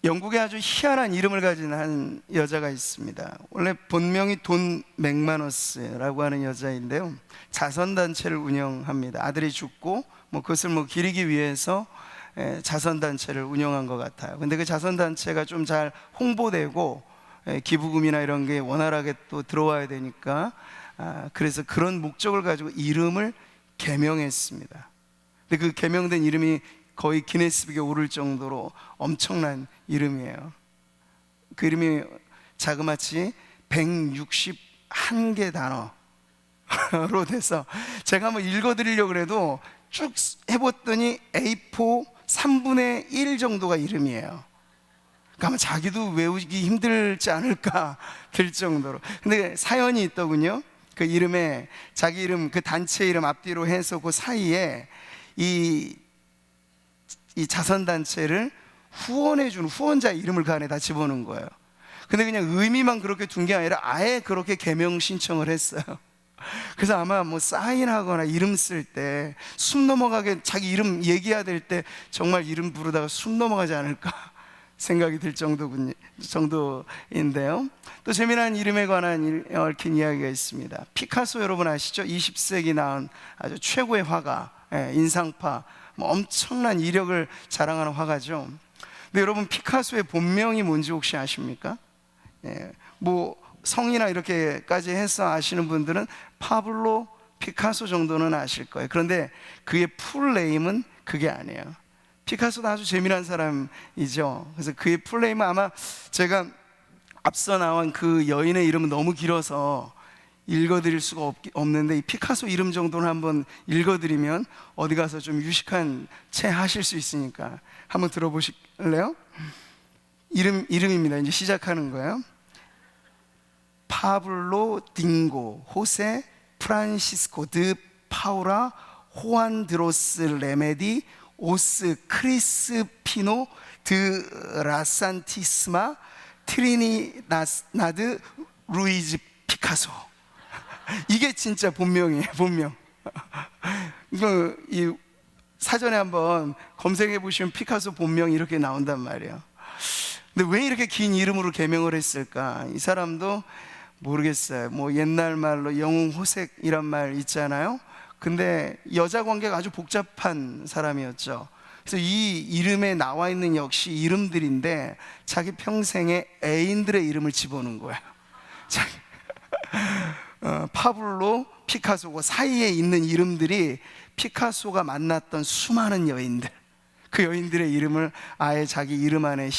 영국에 아주 희한한 이름을 가진 한 여자가 있습니다. 원래 본명이 돈 맥마너스라고 하는 여자인데요, 자선단체를 운영합니다. 아들이 죽고 그것을 기리기 위해서 자선단체를 운영한 것 같아요. 근데 그 자선단체가 좀 잘 홍보되고 기부금이나 이런 게 원활하게 또 들어와야 되니까 그래서 그런 목적을 가지고 이름을 개명했습니다. 근데 그 개명된 이름이 거의 기네스북에 오를 정도로 엄청난 이름이에요. 그 이름이 자그마치 161개 단어로 돼서 제가 한번 읽어드리려고 해도 쭉 해봤더니 A4 3분의 1 정도가 이름이에요. 그러니까 아마 자기도 외우기 힘들지 않을까 들 정도로. 근데 사연이 있더군요. 그 이름에 자기 이름, 그 단체 이름 앞뒤로 해서 그 사이에 이 자선단체를 후원해주는 후원자 이름을 그 안에 다 집어넣은 거예요. 근데 그냥 의미만 그렇게 둔 게 아니라 아예 그렇게 개명 신청을 했어요. 그래서 아마 사인하거나 이름 쓸 때 숨 넘어가게 자기 이름 얘기해야 될 때 정말 이름 부르다가 숨 넘어가지 않을까 생각이 들 정도인데요. 또 재미난 이름에 관한 얽힌 이야기가 있습니다. 피카소 여러분 아시죠? 20세기 나온 아주 최고의 화가, 인상파, 엄청난 이력을 자랑하는 화가죠. 근데 여러분, 피카소의 본명이 뭔지 혹시 아십니까? 성이나 이렇게까지 해서 아시는 분들은 파블로 피카소 정도는 아실 거예요. 그런데 그의 풀네임은 그게 아니에요. 피카소도 아주 재미난 사람이죠. 그래서 그의 풀네임은 아마 제가 앞서 나온 그 여인의 이름은 너무 길어서 읽어드릴 수가 없는데, 이 피카소 이름 정도는 한번 읽어드리면 어디 가서 좀 유식한 채 하실 수 있으니까 한번 들어보실래요? 이름입니다. 이제 시작하는 거예요. 파블로 딩고 호세 프란시스코 드 파우라 호안드로스 레메디 오스 크리스피노 드 라산티스마 트리니나드 루이즈 피카소. 이게 진짜 본명이에요. 본명. 이 사전에 한번 검색해 보시면 피카소 본명이 이렇게 나온단 말이에요. 근데 왜 이렇게 긴 이름으로 개명을 했을까? 이 사람도 모르겠어요. 옛날 말로 영웅호색이란 말 있잖아요. 근데 여자 관계가 아주 복잡한 사람이었죠. 그래서 이 이름에 나와 있는 역시 이름들인데 자기 평생에 애인들의 이름을 집어넣은 거예요. 파블로, 피카소, 사이에 있는 이름들이 피카소가 만났던 수많은 여인들, 그 여인들의 이름을 아예 자기 이름 안에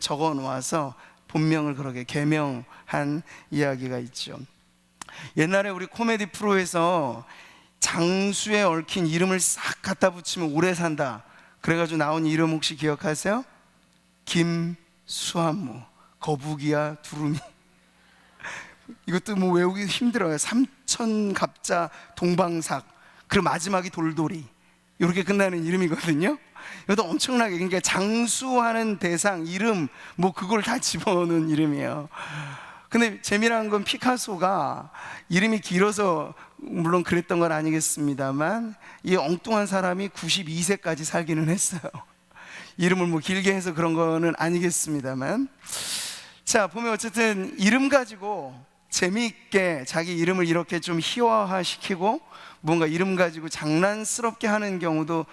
적어 놓아서 본명을 그렇게 개명한 이야기가 있죠. 옛날에 우리 코미디 프로에서 장수에 얽힌 이름을 싹 갖다 붙이면 오래 산다, 그래가지고 나온 이름 혹시 기억하세요? 김수한무, 거북이야 두루미. 이것도 외우기 힘들어요. 삼천갑자 동방삭, 그리고 마지막이 돌돌이, 이렇게 끝나는 이름이거든요. 이것도 엄청나게, 그러니까 장수하는 대상 이름 그걸 다 집어넣은 이름이에요. 근데 재미난 건 피카소가 이름이 길어서 물론 그랬던 건 아니겠습니다만, 이 엉뚱한 사람이 92세까지 살기는 했어요. 이름을 길게 해서 그런 거는 아니겠습니다만, 자 보면 어쨌든 이름 가지고 재미있게 자기 이름을 이렇게 좀 희화화시키고 뭔가 이름 가지고 장난스럽게 하는 경우도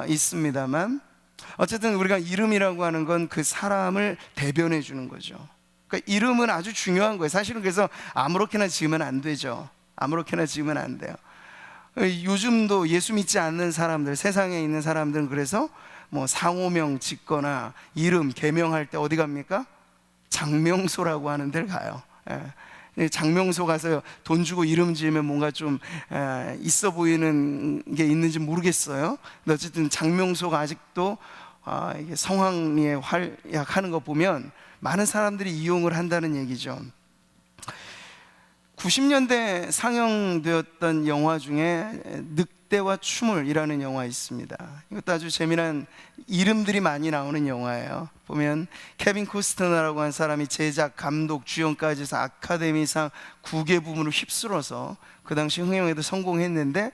있습니다만, 어쨌든 우리가 이름이라고 하는 건 그 사람을 대변해 주는 거죠. 그러니까 이름은 아주 중요한 거예요. 사실은 그래서 아무렇게나 지으면 안 되죠. 아무렇게나 지으면 안 돼요. 요즘도 예수 믿지 않는 사람들, 세상에 있는 사람들은 그래서 상호명 짓거나 이름 개명할 때 어디 갑니까? 장명소라고 하는 데를 가요. 장명소 가서 돈 주고 이름 지으면 뭔가 좀 있어 보이는 게 있는지 모르겠어요. 근데 어쨌든 장명소가 아직도 이게 성황리에 활약하는 거 보면 많은 사람들이 이용을 한다는 얘기죠. 90년대 상영되었던 영화 중에 늑대와 추물이라는 영화 있습니다. 이것도 아주 재미난 이름들이 많이 나오는 영화예요. 보면 케빈 코스트너라고 한 사람이 제작, 감독, 주연까지 해서 아카데미상 9개 부문을 휩쓸어서 그 당시 흥행에도 성공했는데,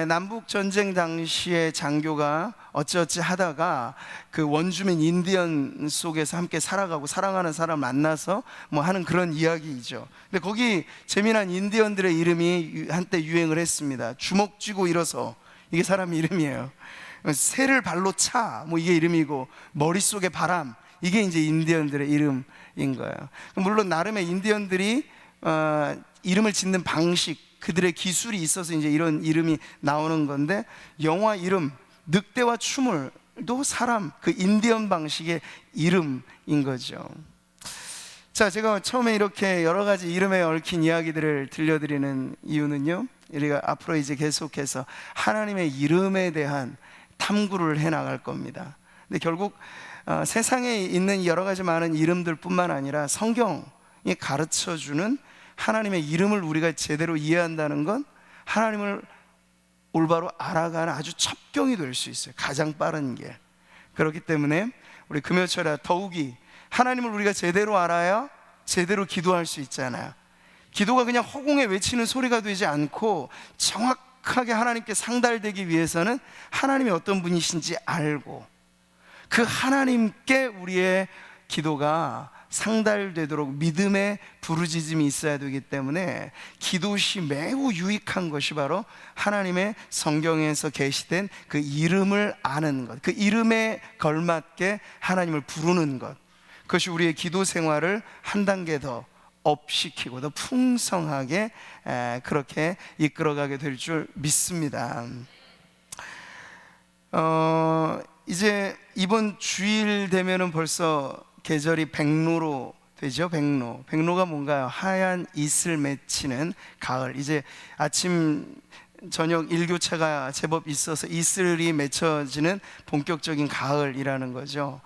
남북 전쟁 당시에 장교가 어찌어찌 하다가 그 원주민 인디언 속에서 함께 살아가고 사랑하는 사람 만나서 뭐 하는 그런 이야기이죠. 근데 거기 재미난 인디언들의 이름이 한때 유행을 했습니다. 주먹 쥐고 일어서, 이게 사람 이름이에요. 새를 발로 차, 뭐 이게 이름이고, 머릿속에 바람, 이게 이제 인디언들의 이름인 거예요. 물론 나름의 인디언들이 이름을 짓는 방식, 그들의 기술이 있어서 이제 이런 이름이 나오는 건데, 영화 이름 늑대와 추물도 사람, 그 인디언 방식의 이름인 거죠. 자, 제가 처음에 이렇게 여러 가지 이름에 얽힌 이야기들을 들려드리는 이유는요, 우리가 앞으로 이제 계속해서 하나님의 이름에 대한 탐구를 해 나갈 겁니다. 근데 결국 세상에 있는 여러 가지 많은 이름들 뿐만 아니라 성경이 가르쳐주는 하나님의 이름을 우리가 제대로 이해한다는 건 하나님을 올바로 알아가는 아주 첩경이 될 수 있어요. 가장 빠른 길. 그렇기 때문에 우리 금요철에 더욱이 하나님을 우리가 제대로 알아야 제대로 기도할 수 있잖아요. 기도가 그냥 허공에 외치는 소리가 되지 않고 정확하게 하나님께 상달되기 위해서는 하나님이 어떤 분이신지 알고, 그 하나님께 우리의 기도가 상달되도록 믿음의 부르짖음이 있어야 되기 때문에 기도시 매우 유익한 것이 바로 하나님의 성경에서 계시된 그 이름을 아는 것, 그 이름에 걸맞게 하나님을 부르는 것, 그것이 우리의 기도 생활을 한 단계 더 업시키고 더 풍성하게 그렇게 이끌어가게 될 줄 믿습니다. 이제 이번 주일 되면은 벌써 계절이 백로로 되죠. 백로가 뭔가요? 하얀 이슬 맺히는 가을. 이제 아침 저녁 일교차가 제법 있어서 이슬이 맺혀지는 본격적인 가을이라는 거죠.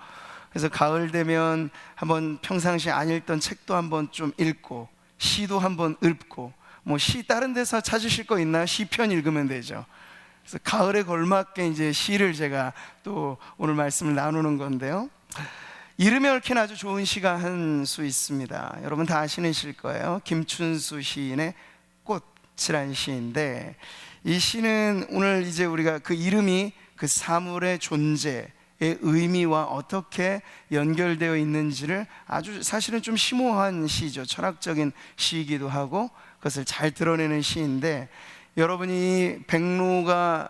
그래서 가을 되면 한번 평상시에 안 읽던 책도 한번 좀 읽고, 시도 한번 읊고, 뭐 시 다른 데서 찾으실 거 있나요? 시편 읽으면 되죠. 그래서 가을에 걸맞게 이제 시를 제가 또 오늘 말씀을 나누는 건데요, 이름에 얽힌 아주 좋은 시가 한 수 있습니다. 여러분 다 아시는 시일 거예요. 김춘수 시인의 꽃이라는 시인데, 이 시는 오늘 이제 우리가 그 이름이 그 사물의 존재의 의미와 어떻게 연결되어 있는지를 아주 사실은 좀 심오한 시죠. 철학적인 시이기도 하고 그것을 잘 드러내는 시인데, 여러분이 백로가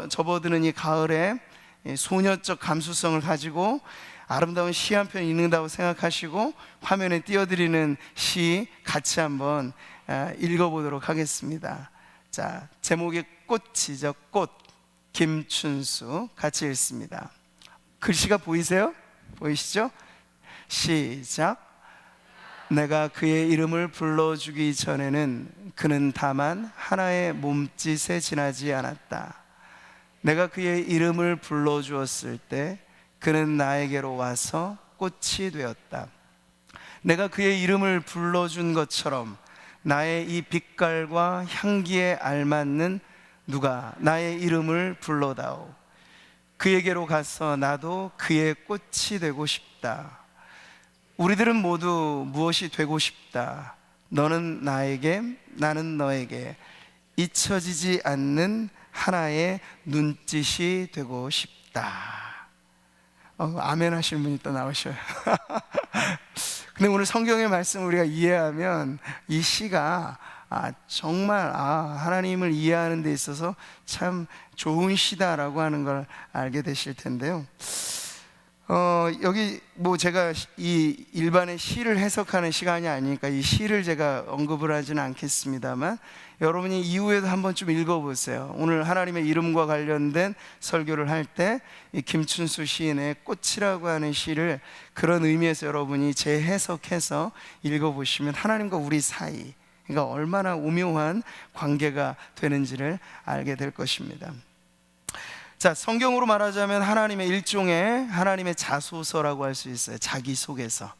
접어드는 이 가을에 소녀적 감수성을 가지고 아름다운 시 한 편 읽는다고 생각하시고 화면에 띄워드리는 시 같이 한번 읽어보도록 하겠습니다. 자, 제목이 꽃이죠. 꽃. 김춘수. 같이 읽습니다. 글씨가 보이세요? 보이시죠? 시작. 내가 그의 이름을 불러주기 전에는 그는 다만 하나의 몸짓에 지나지 않았다. 내가 그의 이름을 불러주었을 때 그는 나에게로 와서 꽃이 되었다. 내가 그의 이름을 불러준 것처럼 나의 이 빛깔과 향기에 알맞는 누가 나의 이름을 불러다오. 그에게로 가서 나도 그의 꽃이 되고 싶다. 우리들은 모두 무엇이 되고 싶다. 너는 나에게, 나는 너에게 잊혀지지 않는 하나의 눈짓이 되고 싶다. 아멘 하시는 분이 또 나오셔요. 근데 오늘 성경의 말씀을 우리가 이해하면 이 시가 정말 하나님을 이해하는 데 있어서 참 좋은 시다라고 하는 걸 알게 되실 텐데요. 여기 뭐 제가 이 일반의 시를 해석하는 시간이 아니니까 이 시를 제가 언급을 하지는 않겠습니다만, 여러분이 이후에도 한번 좀 읽어보세요. 오늘 하나님의 이름과 관련된 설교를 할 때 이 김춘수 시인의 꽃이라고 하는 시를 그런 의미에서 여러분이 재해석해서 읽어보시면 하나님과 우리 사이, 그러니까 얼마나 오묘한 관계가 되는지를 알게 될 것입니다. 자, 성경으로 말하자면 하나님의 일종의 하나님의 자소서라고 할 수 있어요. 자기소개서.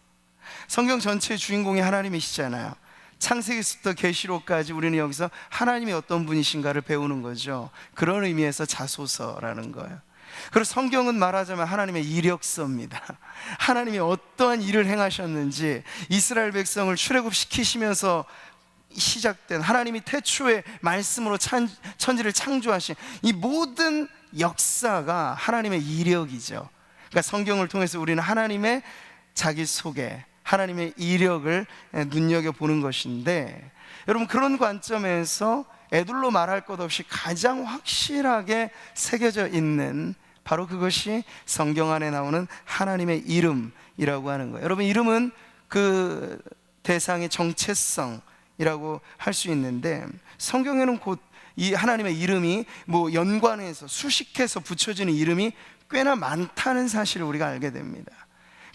성경 전체의 주인공이 하나님이시잖아요. 창세기부터 계시록까지 우리는 여기서 하나님이 어떤 분이신가를 배우는 거죠. 그런 의미에서 자소서라는 거예요. 그리고 성경은 말하자면 하나님의 이력서입니다. 하나님이 어떠한 일을 행하셨는지, 이스라엘 백성을 출애굽시키시면서 시작된, 하나님이 태초에 말씀으로 천지를 창조하신 이 모든 역사가 하나님의 이력이죠. 그러니까 성경을 통해서 우리는 하나님의 자기 소개, 하나님의 이력을 눈여겨보는 것인데, 여러분, 그런 관점에서 애둘러 말할 것 없이 가장 확실하게 새겨져 있는 바로 그것이 성경 안에 나오는 하나님의 이름이라고 하는 거예요. 여러분, 이름은 그 대상의 정체성이라고 할 수 있는데, 성경에는 곧 이 하나님의 이름이 뭐 연관해서 수식해서 붙여지는 이름이 꽤나 많다는 사실을 우리가 알게 됩니다.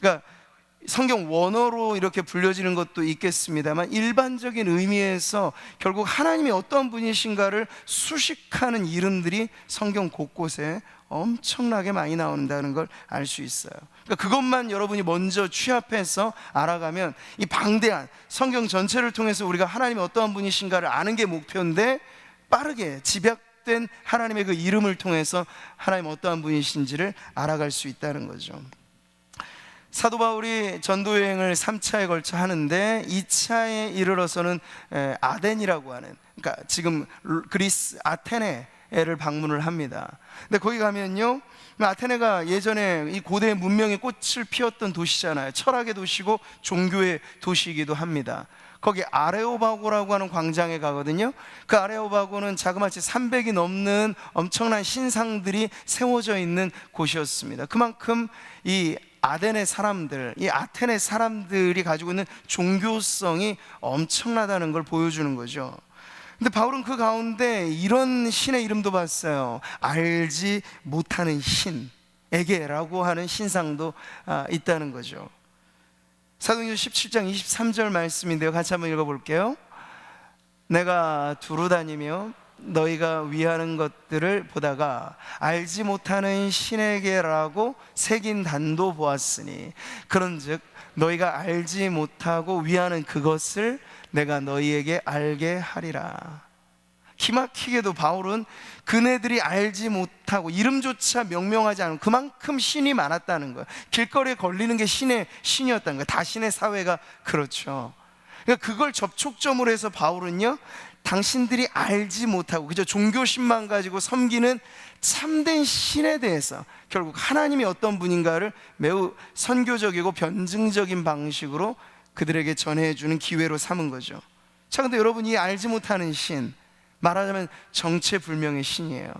그러니까 성경 원어로 이렇게 불려지는 것도 있겠습니다만, 일반적인 의미에서 결국 하나님이 어떤 분이신가를 수식하는 이름들이 성경 곳곳에 엄청나게 많이 나온다는 걸 알 수 있어요. 그러니까 그것만 여러분이 먼저 취합해서 알아가면 이 방대한 성경 전체를 통해서 우리가 하나님이 어떠한 분이신가를 아는 게 목표인데, 빠르게 집약된 하나님의 그 이름을 통해서 하나님 어떠한 분이신지를 알아갈 수 있다는 거죠. 사도 바울이 전도 여행을 3차에 걸쳐 하는데, 2차에 이르러서는 아덴이라고 하는, 그러니까 지금 그리스 아테네를 방문을 합니다. 근데 거기 가면요, 아테네가 예전에 이 고대 문명의 꽃을 피웠던 도시잖아요. 철학의 도시고 종교의 도시이기도 합니다. 거기 아레오바고라고 하는 광장에 가거든요. 그 아레오바고는 자그마치 300이 넘는 엄청난 신상들이 세워져 있는 곳이었습니다. 그만큼 이 아덴의 사람들, 이 아테네 사람들이 가지고 있는 종교성이 엄청나다는 걸 보여주는 거죠. 근데 바울은 그 가운데 이런 신의 이름도 봤어요. 알지 못하는 신, 에게라고 하는 신상도 있다는 거죠. 사도행전 17장 23절 말씀인데요, 같이 한번 읽어볼게요. 내가 두루 다니며 너희가 위하는 것들을 보다가 알지 못하는 신에게라고 새긴 단도 보았으니, 그런즉 너희가 알지 못하고 위하는 그것을 내가 너희에게 알게 하리라. 기막히게도 바울은 그네들이 알지 못하고 이름조차 명명하지 않은 그만큼 신이 많았다는 거예요. 길거리에 걸리는 게 신이었다는 거예요. 다신의 사회가 그렇죠. 그러니까 그걸 접촉점으로 해서 바울은요, 당신들이 알지 못하고 그저 종교심만 가지고 섬기는 참된 신에 대해서, 결국 하나님이 어떤 분인가를 매우 선교적이고 변증적인 방식으로 그들에게 전해주는 기회로 삼은 거죠. 자, 근데 여러분, 이 알지 못하는 신, 말하자면 정체불명의 신이에요.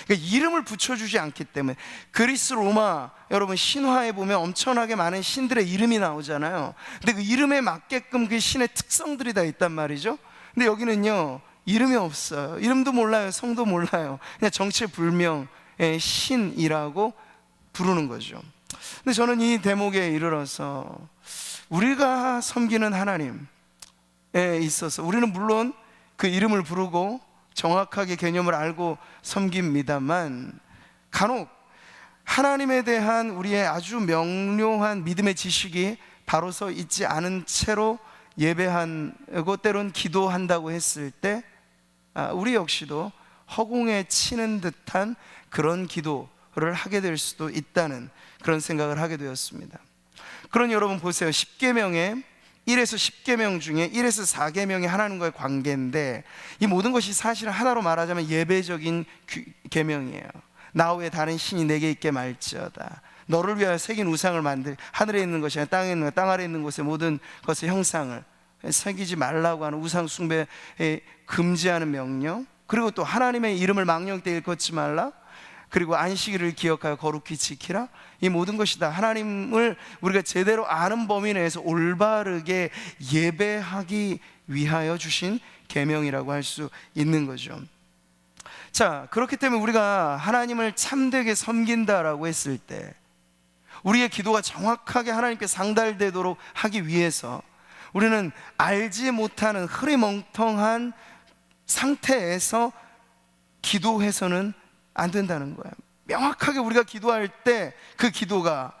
그러니까 이름을 붙여주지 않기 때문에, 그리스 로마 여러분 신화에 보면 엄청나게 많은 신들의 이름이 나오잖아요. 근데 그 이름에 맞게끔 그 신의 특성들이 다 있단 말이죠. 근데 여기는요, 이름이 없어요. 이름도 몰라요, 성도 몰라요. 그냥 정체불명의 신이라고 부르는 거죠. 근데 저는 이 대목에 이르러서 우리가 섬기는 하나님에 있어서 우리는 물론 그 이름을 부르고 정확하게 개념을 알고 섬깁니다만, 간혹 하나님에 대한 우리의 아주 명료한 믿음의 지식이 바로 서 있지 않은 채로 예배하고 때론 기도한다고 했을 때, 우리 역시도 허공에 치는 듯한 그런 기도를 하게 될 수도 있다는 그런 생각을 하게 되었습니다. 그러니 여러분 보세요. 10계명에 1에서 10계명 중에 1에서 4계명이 하나님과의 관계인데, 이 모든 것이 사실은 하나로 말하자면 예배적인 계명이에요. 나 외에 다른 신이 내게 있게 말지어다. 너를 위하여 새긴 우상을 만들, 하늘에 있는 것이 아니라 땅에 있는 것, 땅 아래 있는 곳의 모든 것의 형상을 새기지 말라고 하는 우상 숭배에 금지하는 명령, 그리고 또 하나님의 이름을 망령 때 일컫지 말라, 그리고 안식일을 기억하여 거룩히 지키라. 이 모든 것이 다 하나님을 우리가 제대로 아는 범위 내에서 올바르게 예배하기 위하여 주신 계명이라고 할 수 있는 거죠. 자, 그렇기 때문에 우리가 하나님을 참되게 섬긴다라고 했을 때, 우리의 기도가 정확하게 하나님께 상달되도록 하기 위해서 우리는 알지 못하는 흐리멍텅한 상태에서 기도해서는 안 된다는 거예요. 명확하게 우리가 기도할 때 그 기도가,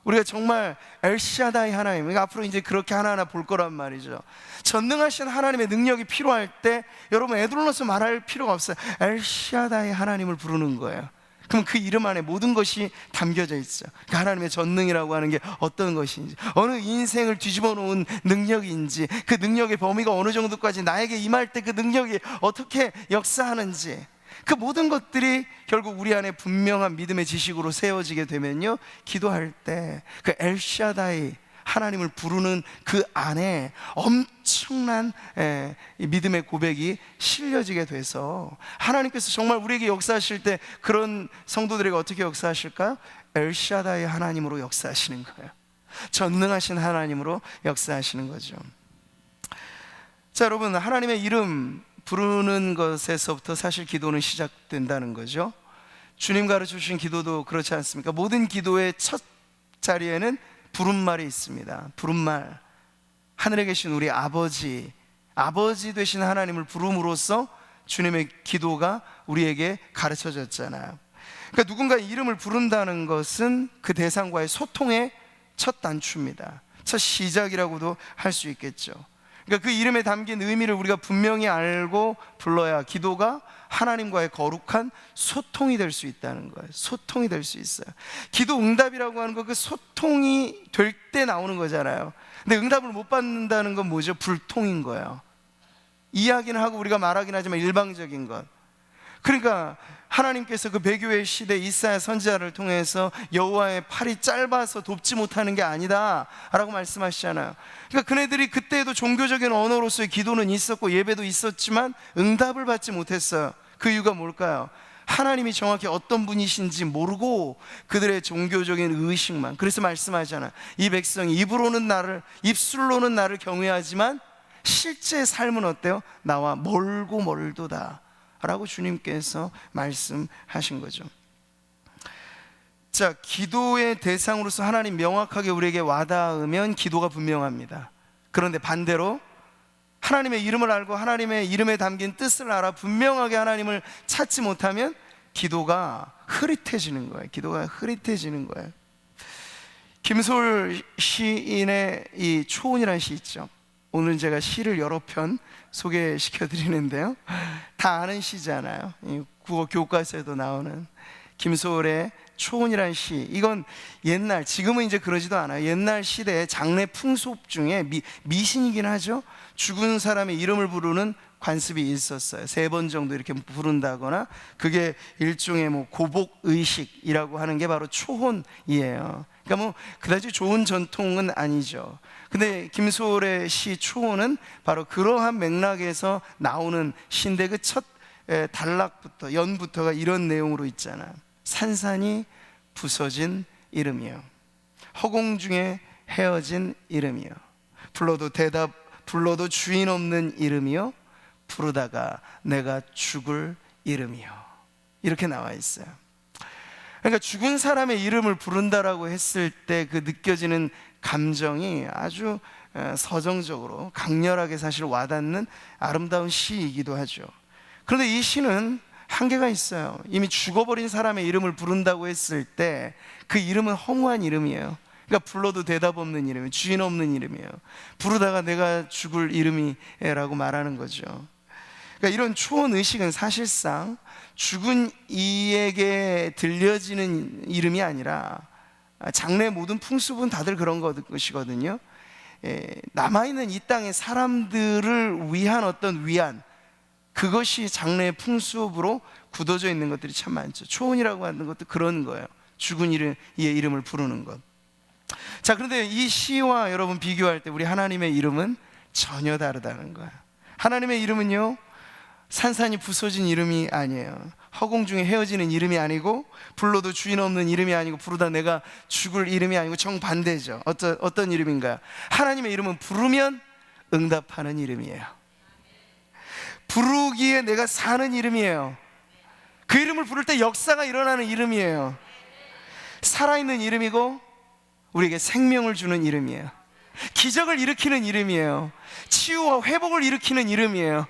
우리가 정말 엘샤다이 하나님, 그러니까 앞으로 이제 그렇게 하나하나 볼 거란 말이죠. 전능하신 하나님의 능력이 필요할 때 여러분 애둘러서 말할 필요가 없어요. 엘샤다이 하나님을 부르는 거예요. 그럼 그 이름 안에 모든 것이 담겨져 있어요. 그 하나님의 전능이라고 하는 게 어떤 것인지, 어느 인생을 뒤집어 놓은 능력인지, 그 능력의 범위가 어느 정도까지 나에게 임할 때 그 능력이 어떻게 역사하는지, 그 모든 것들이 결국 우리 안에 분명한 믿음의 지식으로 세워지게 되면요, 기도할 때 그 엘샤다이 하나님을 부르는 그 안에 엄청난 믿음의 고백이 실려지게 돼서 하나님께서 정말 우리에게 역사하실 때 그런 성도들에게 어떻게 역사하실까요? 엘샤다이 하나님으로 역사하시는 거예요. 전능하신 하나님으로 역사하시는 거죠. 자, 여러분, 하나님의 이름 부르는 것에서부터 사실 기도는 시작된다는 거죠. 주님 가르쳐 주신 기도도 그렇지 않습니까? 모든 기도의 첫 자리에는 부름말이 있습니다. 부름말. 하늘에 계신 우리 아버지 되신 하나님을 부름으로써 주님의 기도가 우리에게 가르쳐졌잖아요. 그러니까 누군가 이름을 부른다는 것은 그 대상과의 소통의 첫 단추입니다. 첫 시작이라고도 할 수 있겠죠. 그러니까 그 이름에 담긴 의미를 우리가 분명히 알고 불러야 기도가 하나님과의 거룩한 소통이 될 수 있다는 거예요. 소통이 될 수 있어요. 기도 응답이라고 하는 거, 그 소통이 될 때 나오는 거잖아요. 근데 응답을 못 받는다는 건 뭐죠? 불통인 거예요. 이야기는 하고 우리가 말하긴 하지만 일방적인 것. 그러니까 하나님께서 그 배교의 시대 이사야 선지자를 통해서 여호와의 팔이 짧아서 돕지 못하는 게 아니다 라고 말씀하시잖아요. 그러니까 그네들이 그때에도 종교적인 언어로서의 기도는 있었고 예배도 있었지만 응답을 받지 못했어요. 그 이유가 뭘까요? 하나님이 정확히 어떤 분이신지 모르고 그들의 종교적인 의식만. 그래서 말씀하잖아요. 이 백성이 입술로는 나를 경외하지만 실제 삶은 어때요? 나와 멀고 멀도다 라고 주님께서 말씀하신 거죠. 자, 기도의 대상으로서 하나님 명확하게 우리에게 와닿으면 기도가 분명합니다. 그런데 반대로 하나님의 이름을 알고 하나님의 이름에 담긴 뜻을 알아 분명하게 하나님을 찾지 못하면 기도가 흐릿해지는 거예요. 기도가 흐릿해지는 거예요. 김소월 시인의 이 초혼이라는 시 있죠. 오늘 제가 시를 여러 편 소개시켜 드리는데요, 다 아는 시잖아요. 국어 교과서에도 나오는 김소월의 초혼이라는 시. 이건 옛날, 지금은 이제 그러지도 않아요. 옛날 시대의 장례 풍속 중에 미신이긴 하죠. 죽은 사람의 이름을 부르는 관습이 있었어요. 3번 정도 이렇게 부른다거나, 그게 일종의 고복 의식이라고 하는 게 바로 초혼이에요. 그러니까 그다지 좋은 전통은 아니죠. 근데 김소월의 시 초혼은 바로 그러한 맥락에서 나오는 시인데, 그 첫 단락부터 연부터가 이런 내용으로 있잖아요. 산산이 부서진 이름이요, 허공 중에 헤어진 이름이요, 불러도 주인 없는 이름이요, 부르다가 내가 죽을 이름이요. 이렇게 나와 있어요. 그러니까 죽은 사람의 이름을 부른다라고 했을 때 그 느껴지는 감정이 아주 서정적으로 강렬하게 사실 와닿는 아름다운 시이기도 하죠. 그런데 이 시는 한계가 있어요. 이미 죽어버린 사람의 이름을 부른다고 했을 때 그 이름은 허무한 이름이에요. 그러니까 불러도 대답 없는 이름이에요. 주인 없는 이름이에요. 부르다가 내가 죽을 이름이라고 말하는 거죠. 그러니까 이런 초혼 의식은 사실상 죽은 이에게 들려지는 이름이 아니라, 장래 모든 풍습은 다들 그런 것이거든요. 남아있는 이 땅의 사람들을 위한 어떤 위안, 그것이 장래의 풍습으로 굳어져 있는 것들이 참 많죠. 초혼이라고 하는 것도 그런 거예요. 죽은 이의 이름을 부르는 것. 자, 그런데 이 시와 여러분 비교할 때 우리 하나님의 이름은 전혀 다르다는 거예요. 하나님의 이름은요, 산산이 부서진 이름이 아니에요. 허공 중에 헤어지는 이름이 아니고, 불러도 주인 없는 이름이 아니고, 부르다 내가 죽을 이름이 아니고, 정반대죠. 어떤 이름인가요? 하나님의 이름은 부르면 응답하는 이름이에요. 부르기에 내가 사는 이름이에요. 그 이름을 부를 때 역사가 일어나는 이름이에요. 살아있는 이름이고 우리에게 생명을 주는 이름이에요. 기적을 일으키는 이름이에요. 치유와 회복을 일으키는 이름이에요.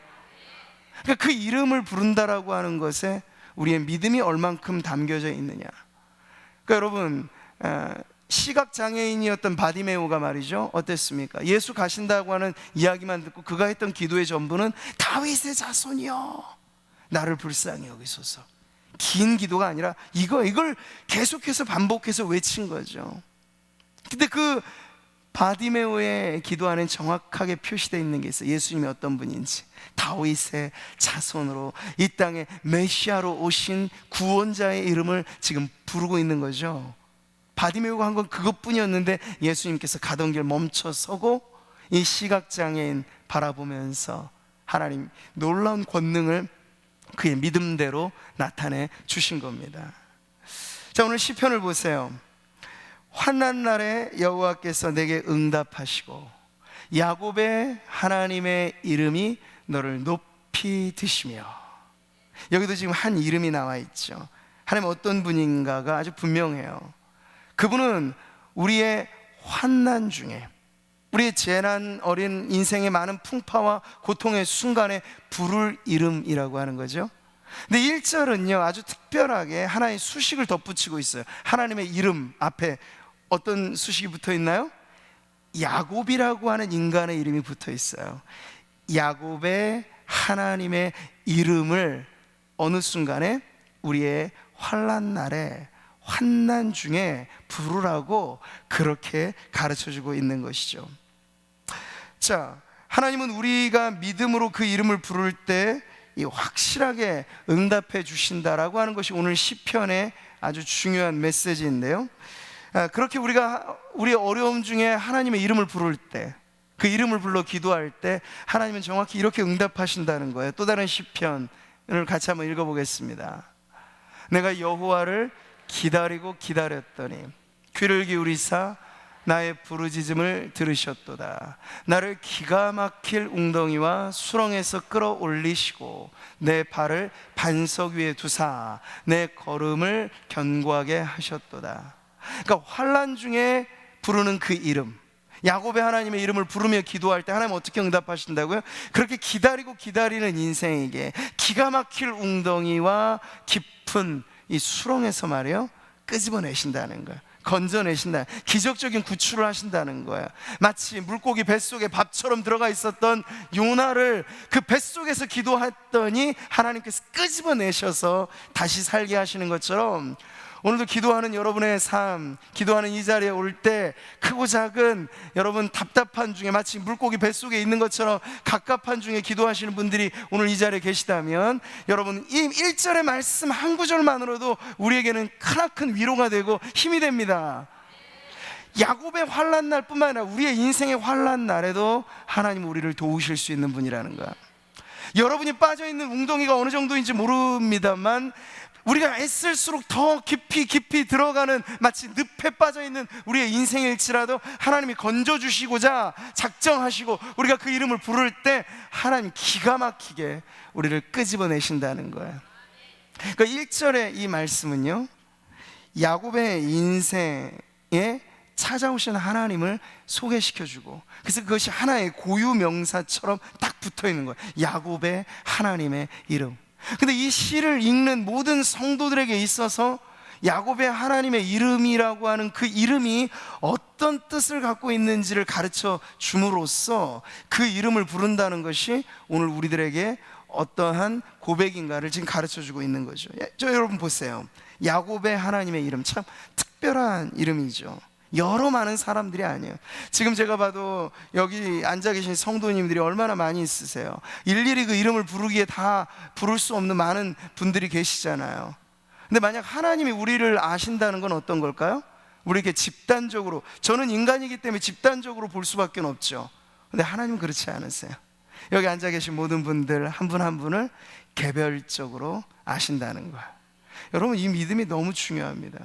그러니까 그 이름을 부른다라고 하는 것에 우리의 믿음이 얼만큼 담겨져 있느냐. 그러니까 여러분, 시각장애인이었던 바디메오가 말이죠, 어땠습니까? 예수 가신다고 하는 이야기만 듣고 그가 했던 기도의 전부는 다윗의 자손이여 나를 불쌍히 여기소서, 긴 기도가 아니라 이걸 계속해서 반복해서 외친 거죠. 근데 그 바디메오의 기도 안에 정확하게 표시되어 있는 게 있어요. 예수님이 어떤 분인지. 다윗의 자손으로 이 땅에 메시아로 오신 구원자의 이름을 지금 부르고 있는 거죠. 바디메오가 한 건 그것뿐이었는데 예수님께서 가던 길 멈춰 서고 이 시각장애인 바라보면서 하나님 놀라운 권능을 그의 믿음대로 나타내 주신 겁니다. 자, 오늘 시편을 보세요. 환난 날에 여호와께서 내게 응답하시고 야곱의 하나님의 이름이 너를 높이 드시며, 여기도 지금 한 이름이 나와 있죠. 하나님 어떤 분인가가 아주 분명해요. 그분은 우리의 환난 중에, 우리의 재난 어린 인생의 많은 풍파와 고통의 순간에 부를 이름이라고 하는 거죠. 근데 1절은요 아주 특별하게 하나의 수식을 덧붙이고 있어요. 하나님의 이름 앞에 어떤 수식이 붙어 있나요? 야곱이라고 하는 인간의 이름이 붙어 있어요. 야곱의 하나님의 이름을 어느 순간에 우리의 환난 날에, 환난 중에 부르라고 그렇게 가르쳐주고 있는 것이죠. 자, 하나님은 우리가 믿음으로 그 이름을 부를 때 확실하게 응답해 주신다라고 하는 것이 오늘 시편의 아주 중요한 메시지인데요. 그렇게 우리가 우리의 어려움 중에 하나님의 이름을 부를 때, 그 이름을 불러 기도할 때 하나님은 정확히 이렇게 응답하신다는 거예요. 또 다른 시편을 같이 한번 읽어보겠습니다. 내가 여호와를 기다리고 기다렸더니 귀를 기울이사 나의 부르짖음을 들으셨도다. 나를 기가 막힐 웅덩이와 수렁에서 끌어올리시고 내 발을 반석 위에 두사 내 걸음을 견고하게 하셨도다. 그러니까 환난 중에 부르는 그 이름, 야곱의 하나님의 이름을 부르며 기도할 때 하나님 어떻게 응답하신다고요? 그렇게 기다리고 기다리는 인생에게 기가 막힐 웅덩이와 깊은 이 수렁에서 말이에요 끄집어내신다는 거예요. 건져내신다. 기적적인 구출을 하신다는 거예요. 마치 물고기 뱃속에 밥처럼 들어가 있었던 요나를 그 뱃속에서 기도했더니 하나님께서 끄집어내셔서 다시 살게 하시는 것처럼 오늘도 기도하는 여러분의 삶, 기도하는 이 자리에 올 때 크고 작은 여러분 답답한 중에 마치 물고기 뱃속에 있는 것처럼 갑갑한 중에 기도하시는 분들이 오늘 이 자리에 계시다면 여러분 이 1절의 말씀 한 구절만으로도 우리에게는 크나큰 위로가 되고 힘이 됩니다. 야곱의 환난 날뿐만 아니라 우리의 인생의 환난 날에도 하나님 우리를 도우실 수 있는 분이라는 거야. 여러분이 빠져있는 웅덩이가 어느 정도인지 모릅니다만 우리가 애쓸수록 더 깊이 들어가는 마치 늪에 빠져있는 우리의 인생일지라도 하나님이 건져주시고자 작정하시고 우리가 그 이름을 부를 때 하나님 기가 막히게 우리를 끄집어내신다는 거예요. 그러니까 1절의 이 말씀은요 야곱의 인생에 찾아오신 하나님을 소개시켜주고, 그래서 그것이 하나의 고유명사처럼 딱 붙어있는 거예요. 야곱의 하나님의 이름. 근데 이 시를 읽는 모든 성도들에게 있어서 야곱의 하나님의 이름이라고 하는 그 이름이 어떤 뜻을 갖고 있는지를 가르쳐 줌으로써 그 이름을 부른다는 것이 오늘 우리들에게 어떠한 고백인가를 지금 가르쳐 주고 있는 거죠. 저 여러분 보세요. 야곱의 하나님의 이름 참 특별한 이름이죠. 여러 많은 사람들이 아니에요. 지금 제가 봐도 여기 앉아 계신 성도님들이 얼마나 많이 있으세요. 일일이 그 이름을 부르기에 다 부를 수 없는 많은 분들이 계시잖아요. 근데 만약 하나님이 우리를 아신다는 건 어떤 걸까요? 우리에게 집단적으로, 저는 인간이기 때문에 집단적으로 볼 수밖에 없죠. 근데 하나님은 그렇지 않으세요. 여기 앉아 계신 모든 분들 한 분 한 분을 개별적으로 아신다는 거예요. 여러분 이 믿음이 너무 중요합니다.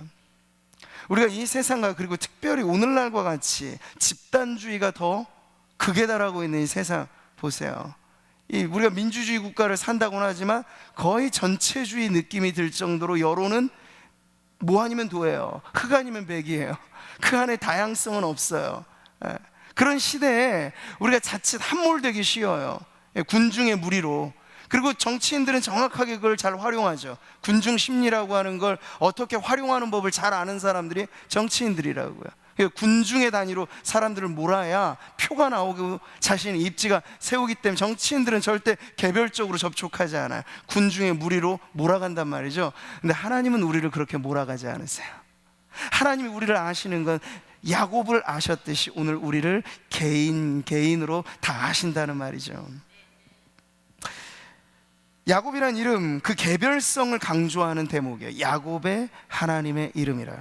우리가 이 세상과 그리고 특별히 오늘날과 같이 집단주의가 더 극에 달하고 있는 이 세상 보세요. 우리가 민주주의 국가를 산다고는 하지만 거의 전체주의 느낌이 들 정도로 여론은 뭐 아니면 도예요. 흑 아니면 백이에요. 그 안에 다양성은 없어요. 그런 시대에 우리가 자칫 함몰되기 쉬워요. 군중의 무리로. 그리고 정치인들은 정확하게 그걸 잘 활용하죠. 군중 심리라고 하는 걸 어떻게 활용하는 법을 잘 아는 사람들이 정치인들이라고요. 군중의 단위로 사람들을 몰아야 표가 나오고 자신의 입지가 세우기 때문에 정치인들은 절대 개별적으로 접촉하지 않아요. 군중의 무리로 몰아간단 말이죠. 근데 하나님은 우리를 그렇게 몰아가지 않으세요. 하나님이 우리를 아시는 건 야곱을 아셨듯이 오늘 우리를 개인으로 다 아신다는 말이죠. 야곱이란 이름, 그 개별성을 강조하는 대목이에요. 야곱의 하나님의 이름이라.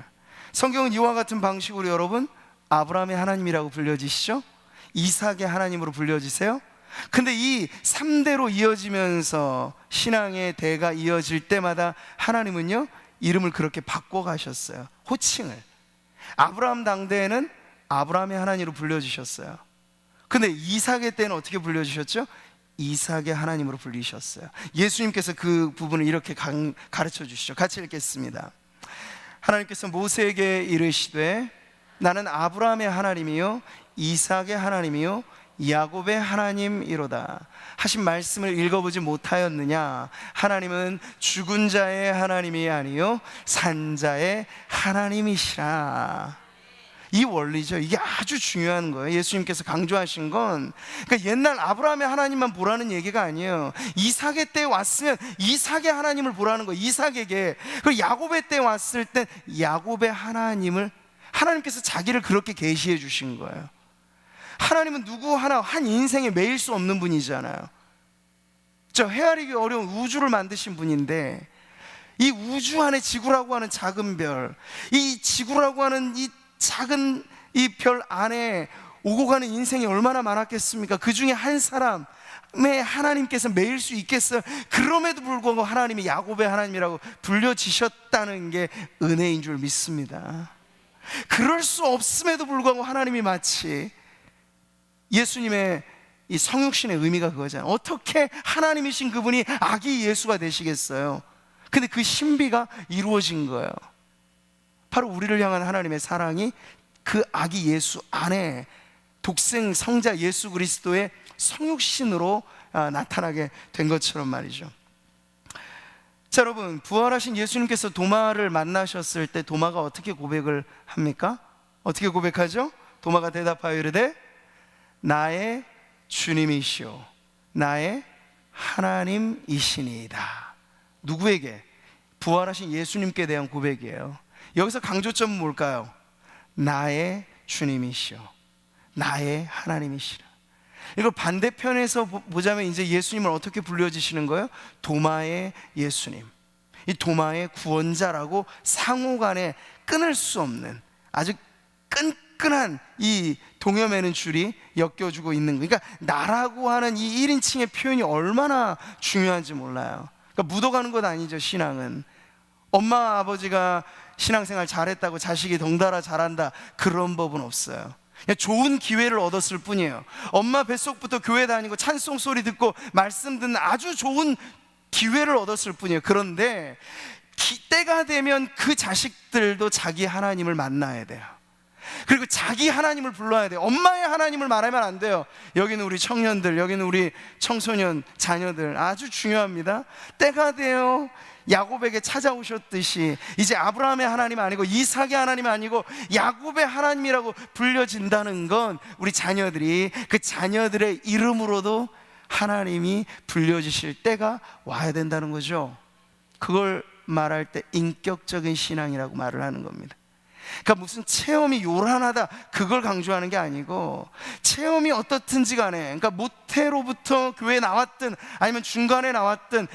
성경은 이와 같은 방식으로 여러분 아브라함의 하나님이라고 불려지시죠? 이삭의 하나님으로 불려지세요? 근데 이 3대로 이어지면서 신앙의 대가 이어질 때마다 하나님은요 이름을 그렇게 바꿔가셨어요. 호칭을. 아브라함 당대에는 아브라함의 하나님으로 불려주셨어요. 근데 이삭의 때는 어떻게 불려주셨죠? 이삭의 하나님으로 불리셨어요. 예수님께서 그 부분을 이렇게 가르쳐 주시죠. 같이 읽겠습니다. 하나님께서 모세에게 이르시되 나는 아브라함의 하나님이요 이삭의 하나님이요 야곱의 하나님이로다 하신 말씀을 읽어보지 못하였느냐? 하나님은 죽은 자의 하나님이 아니요 산 자의 하나님이시라. 이 원리죠. 이게 아주 중요한 거예요. 예수님께서 강조하신 건 그러니까 옛날 아브라함의 하나님만 보라는 얘기가 아니에요. 이삭의 때에 왔으면 이삭의 하나님을 보라는 거예요. 이삭에게. 그리고 야곱의 때에 왔을 때 야곱의 하나님을, 하나님께서 자기를 그렇게 계시해 주신 거예요. 하나님은 누구 하나 한 인생에 매일 수 없는 분이잖아요. 저 헤아리기 어려운 우주를 만드신 분인데 이 우주 안에 지구라고 하는 작은 별, 이 지구라고 하는 이 작은 이 별 안에 오고 가는 인생이 얼마나 많았겠습니까? 그 중에 한 사람의 하나님께서 매일 수 있겠어요? 그럼에도 불구하고 하나님이 야곱의 하나님이라고 불려지셨다는 게 은혜인 줄 믿습니다. 그럴 수 없음에도 불구하고 하나님이 마치 예수님의 이 성육신의 의미가 그거잖아요. 어떻게 하나님이신 그분이 아기 예수가 되시겠어요? 근데 그 신비가 이루어진 거예요. 바로 우리를 향한 하나님의 사랑이 그 아기 예수 안에 독생 성자 예수 그리스도의 성육신으로 나타나게 된 것처럼 말이죠. 자, 여러분, 부활하신 예수님께서 도마를 만나셨을 때 도마가 어떻게 고백을 합니까? 어떻게 고백하죠? 도마가 대답하여 이르되 나의 주님이시오 나의 하나님이시니이다. 누구에게? 부활하신 예수님께 대한 고백이에요. 여기서 강조점은 뭘까요? 나의 주님이시오 나의 하나님이시라. 이걸 반대편에서 보자면 이제 예수님을 어떻게 불려지시는 거예요? 도마의 예수님, 이 도마의 구원자라고 상호간에 끊을 수 없는 아주 끈끈한 이 동여매는 줄이 엮여주고 있는 거예요. 그러니까 나라고 하는 이 1인칭의 표현이 얼마나 중요한지 몰라요. 그러니까 묻어가는 것 아니죠. 신앙은 엄마 아버지가 신앙생활 잘했다고 자식이 덩달아 잘한다 그런 법은 없어요. 그냥 좋은 기회를 얻었을 뿐이에요. 엄마 뱃속부터 교회 다니고 찬송 소리 듣고 말씀 듣는 아주 좋은 기회를 얻었을 뿐이에요. 그런데 때가 되면 그 자식들도 자기 하나님을 만나야 돼요. 그리고 자기 하나님을 불러야 돼요. 엄마의 하나님을 말하면 안 돼요. 여기는 우리 청년들, 여기는 우리 청소년 자녀들 아주 중요합니다. 때가 돼요. 야곱에게 찾아오셨듯이 이제 아브라함의 하나님 아니고 이삭의 하나님 아니고 야곱의 하나님이라고 불려진다는 건 우리 자녀들이 그 자녀들의 이름으로도 하나님이 불려지실 때가 와야 된다는 거죠. 그걸 말할 때 인격적인 신앙이라고 말을 하는 겁니다. 그러니까 무슨 체험이 요란하다 그걸 강조하는 게 아니고 체험이 어떻든지 간에 그러니까 모태로부터 교회에 나왔든 아니면 중간에 나왔든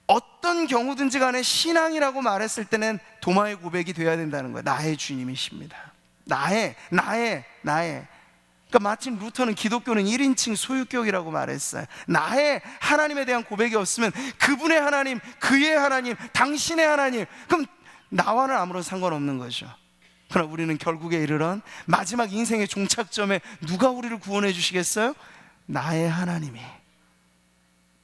어떤 경우든지 간에 신앙이라고 말했을 때는 도마의 고백이 돼야 된다는 거예요. 나의 주님이십니다. 나의 그러니까 마틴 루터는 기독교는 1인칭 소유격이라고 말했어요. 나의 하나님에 대한 고백이 없으면 그분의 하나님, 그의 하나님, 당신의 하나님, 그럼 나와는 아무런 상관없는 거죠. 그러나 우리는 결국에 이르러 마지막 인생의 종착점에 누가 우리를 구원해 주시겠어요? 나의 하나님이.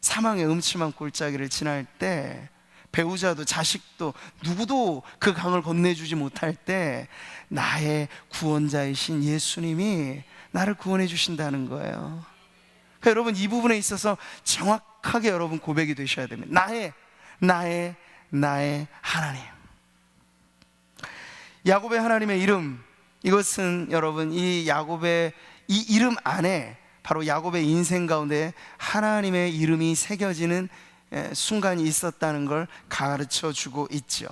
사망의 음침한 골짜기를 지날 때 배우자도 자식도 누구도 그 강을 건네주지 못할 때 나의 구원자이신 예수님이 나를 구원해 주신다는 거예요. 그러니까 여러분 이 부분에 있어서 정확하게 여러분 고백이 되셔야 됩니다. 나의 하나님. 야곱의 하나님의 이름 이것은 여러분, 이 야곱의 이 이름 안에 바로 야곱의 인생 가운데 하나님의 이름이 새겨지는 순간이 있었다는 걸 가르쳐 주고 있죠.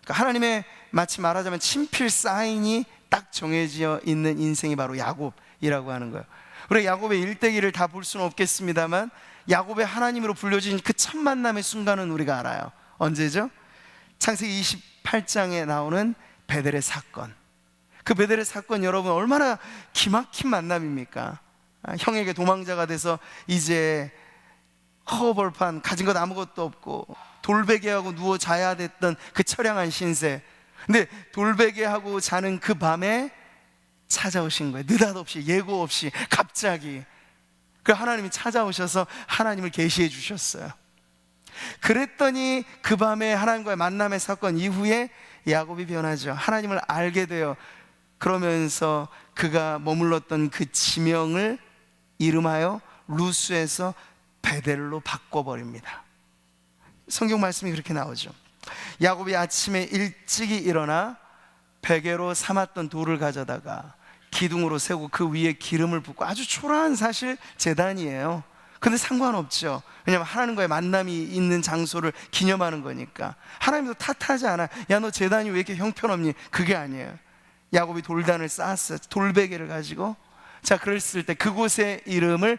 그러니까 하나님의, 마치 말하자면 친필 사인이 딱 정해져 있는 인생이 바로 야곱이라고 하는 거예요. 우리가 야곱의 일대기를 다 볼 수는 없겠습니다만 야곱의 하나님으로 불려진 그 첫 만남의 순간은 우리가 알아요. 언제죠? 창세기 28장에 나오는 베델의 사건. 그 베델의 사건, 여러분 얼마나 기막힌 만남입니까? 형에게 도망자가 돼서 이제 허벌판, 가진 것 아무것도 없고 돌베개하고 누워 자야 됐던 그 처량한 신세. 근데 돌베개하고 자는 그 밤에 찾아오신 거예요. 느닷없이, 예고 없이, 갑자기. 그 하나님이 찾아오셔서 하나님을 계시해 주셨어요. 그랬더니 그 밤에 하나님과의 만남의 사건 이후에 야곱이 변하죠. 하나님을 알게 되어, 그러면서 그가 머물렀던 그 지명을 이름하여 루스에서 베델로 바꿔버립니다. 성경 말씀이 그렇게 나오죠. 야곱이 아침에 일찍이 일어나 베개로 삼았던 돌을 가져다가 기둥으로 세우고 그 위에 기름을 붓고, 아주 초라한 사실 제단이에요. 근데 상관없죠. 왜냐하면 하나님과의 만남이 있는 장소를 기념하는 거니까. 하나님도 탓하지 않아. 야, 너 제단이 왜 이렇게 형편없니? 그게 아니에요. 야곱이 돌단을 쌓았어요. 돌베개를 가지고. 자, 그랬을 때 그곳의 이름을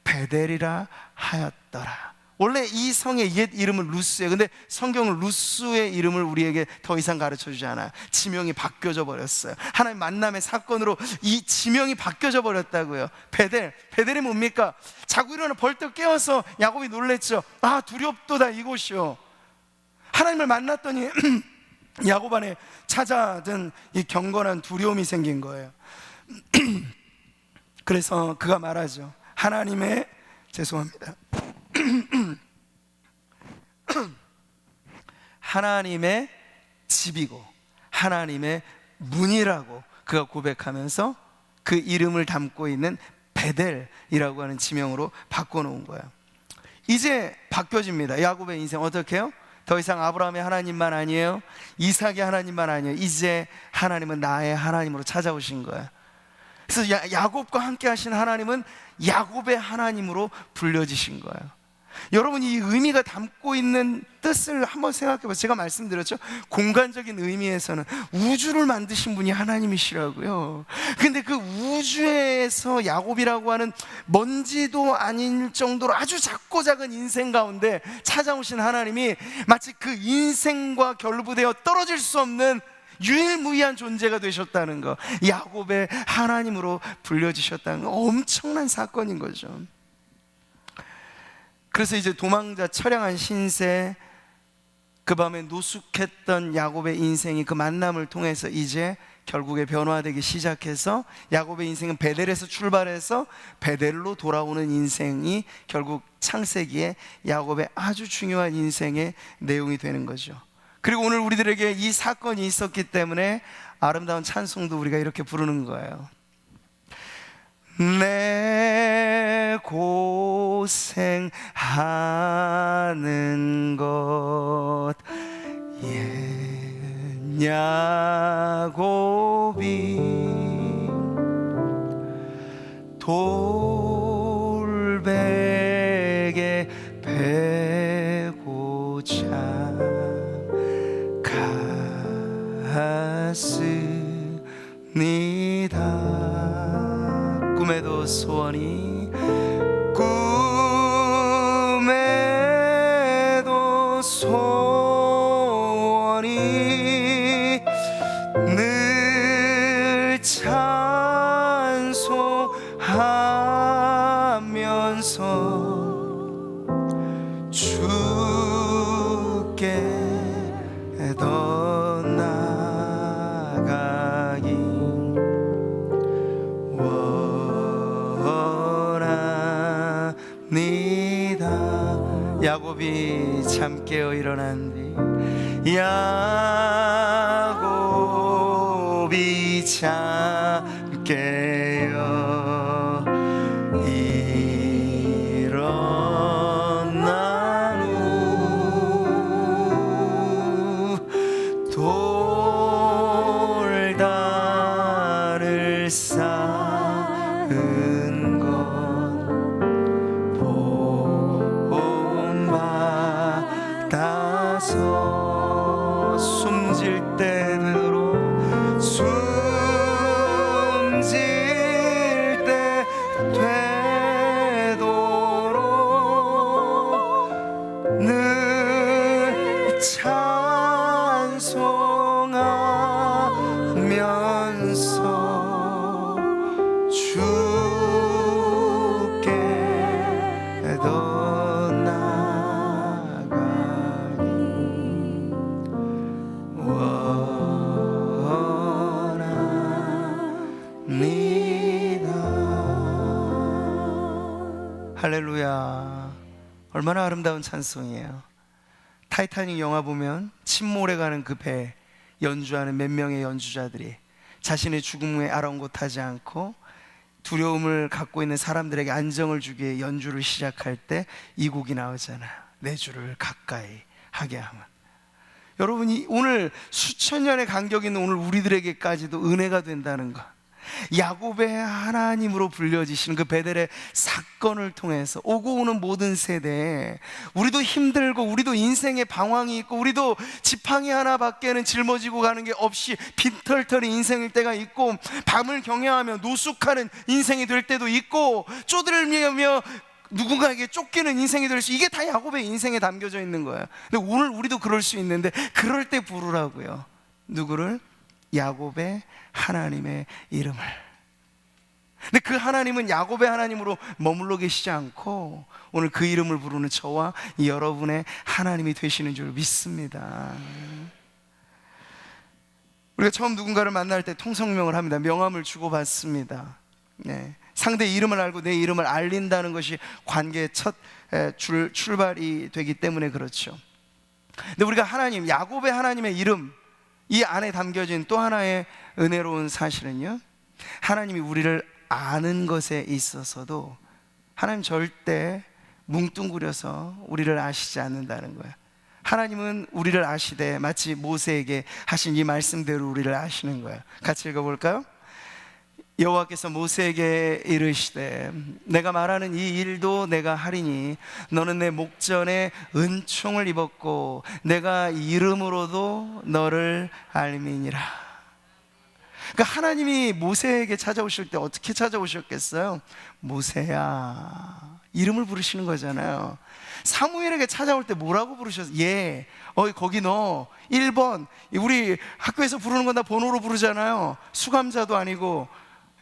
베델이라 하였더라. 원래 이 성의 옛 이름은 루스예요. 근데 성경은 루스의 이름을 우리에게 더 이상 가르쳐주지 않아요. 지명이 바뀌어져 버렸어요. 하나님 만남의 사건으로 이 지명이 바뀌어져 버렸다고요. 베델이 뭡니까? 자고 일어나 벌떡 깨어서 야곱이 놀랬죠. 아, 두렵도다 이곳이요. 하나님을 만났더니 야곱 안에 찾아든 이 경건한 두려움이 생긴 거예요. 그래서 그가 말하죠. 하나님의, 죄송합니다, 하나님의 집이고 하나님의 문이라고 그가 고백하면서 그 이름을 담고 있는 베델이라고 하는 지명으로 바꿔놓은 거예요. 이제 바뀌어집니다. 야곱의 인생 어떻게 해요? 더 이상 아브라함의 하나님만 아니에요, 이삭의 하나님만 아니에요. 이제 하나님은 나의 하나님으로 찾아오신 거예요. 그래서 야곱과 함께 하신 하나님은 야곱의 하나님으로 불려지신 거예요. 여러분, 이 의미가 담고 있는 뜻을 한번 생각해 보세요. 제가 말씀드렸죠, 공간적인 의미에서는 우주를 만드신 분이 하나님이시라고요. 근데 그 우주에서 야곱이라고 하는 먼지도 아닐 정도로 아주 작고 작은 인생 가운데 찾아오신 하나님이 마치 그 인생과 결부되어 떨어질 수 없는 유일무이한 존재가 되셨다는 거, 야곱의 하나님으로 불려지셨다는 거, 엄청난 사건인 거죠. 그래서 이제 도망자, 처량한 신세, 그 밤에 노숙했던 야곱의 인생이 그 만남을 통해서 이제 결국에 변화되기 시작해서 야곱의 인생은 베델에서 출발해서 베델로 돌아오는 인생이 결국 창세기에 야곱의 아주 중요한 인생의 내용이 되는 거죠. 그리고 오늘 우리들에게 이 사건이 있었기 때문에 아름다운 찬송도 우리가 이렇게 부르는 거예요. 내 고생하는 것 옛 야곱이 돌베개 베고자 갔습니다. 꿈에도 소원이, 꿈에도 소원이 늘 찬송하면서 주께 더 나아가기 원합니다. 야곱이 잠 깨어 일어난 뒤, 야곱이 잠 깨어 일어난 후 돌단을 찬송하면서 주께 더 나아가니 원합니다. 할렐루야. 얼마나 아름다운 찬송이에요. 타이타닉 영화 보면 침몰해 가는 그 배 연주하는 몇 명의 연주자들이 자신의 죽음에 아랑곳하지 않고 두려움을 갖고 있는 사람들에게 안정을 주기 위해 연주를 시작할 때 이 곡이 나오잖아요. 내 주를 가까이 하게 하면. 여러분이 오늘 수천 년의 간격이 있는 오늘 우리들에게까지도 은혜가 된다는 것, 야곱의 하나님으로 불려지시는 그 베델의 사건을 통해서 오고 오는 모든 세대에 우리도 힘들고 우리도 인생에 방황이 있고 우리도 지팡이 하나밖에는 짊어지고 가는 게 없이 빈털털이 인생일 때가 있고 밤을 경영하며 노숙하는 인생이 될 때도 있고 쪼들리며 누군가에게 쫓기는 인생이 될 수, 이게 다 야곱의 인생에 담겨져 있는 거예요. 근데 오늘 우리도 그럴 수 있는데 그럴 때 부르라고요. 누구를? 야곱의 하나님의 이름을. 근데 그 하나님은 야곱의 하나님으로 머물러 계시지 않고 오늘 그 이름을 부르는 저와 여러분의 하나님이 되시는 줄 믿습니다. 우리가 처음 누군가를 만날 때 통성명을 합니다. 명함을 주고받습니다. 네. 상대의 이름을 알고 내 이름을 알린다는 것이 관계의 첫 출발이 되기 때문에 그렇죠. 근데 우리가 하나님, 야곱의 하나님의 이름, 이 안에 담겨진 또 하나의 은혜로운 사실은요, 하나님이 우리를 아는 것에 있어서도 하나님 절대 뭉뚱그려서 우리를 아시지 않는다는 거예요. 하나님은 우리를 아시되 마치 모세에게 하신 이 말씀대로 우리를 아시는 거예요. 같이 읽어볼까요? 여호와께서 모세에게 이르시되 내가 말하는 이 일도 내가 하리니 너는 내 목전에 은총을 입었고 내가 이름으로도 너를 알미니라. 그러니까 하나님이 모세에게 찾아오실 때 어떻게 찾아오셨겠어요? 모세야, 이름을 부르시는 거잖아요. 사무엘에게 찾아올 때 뭐라고 부르셨어요? 예, 거기 너 1번, 우리 학교에서 부르는 건 다 번호로 부르잖아요. 수감자도 아니고,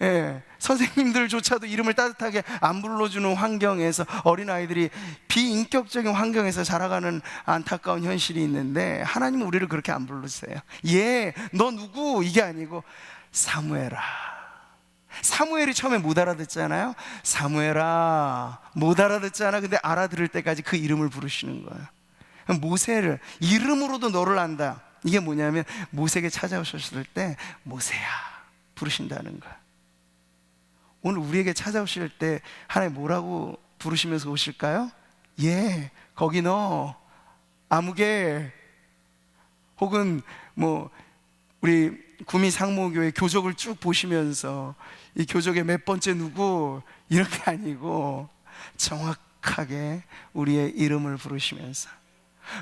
예, 선생님들조차도 이름을 따뜻하게 안 불러주는 환경에서 어린아이들이 비인격적인 환경에서 자라가는 안타까운 현실이 있는데 하나님은 우리를 그렇게 안 부르세요. 예, 너 누구? 이게 아니고 사무엘아. 사무엘이 처음에 못 알아듣잖아요. 사무엘아, 못 알아듣잖아. 근데 알아들을 때까지 그 이름을 부르시는 거예요. 모세를 이름으로도 너를 안다. 이게 뭐냐면 모세에게 찾아오셨을 때 모세야 부르신다는 거야. 오늘 우리에게 찾아오실 때 하나님 뭐라고 부르시면서 오실까요? 예, 거기 너 아무개. 혹은 뭐 우리 구미 상무교회 교적을 쭉 보시면서 이 교적의 몇 번째 누구, 이렇게 아니고 정확하게 우리의 이름을 부르시면서,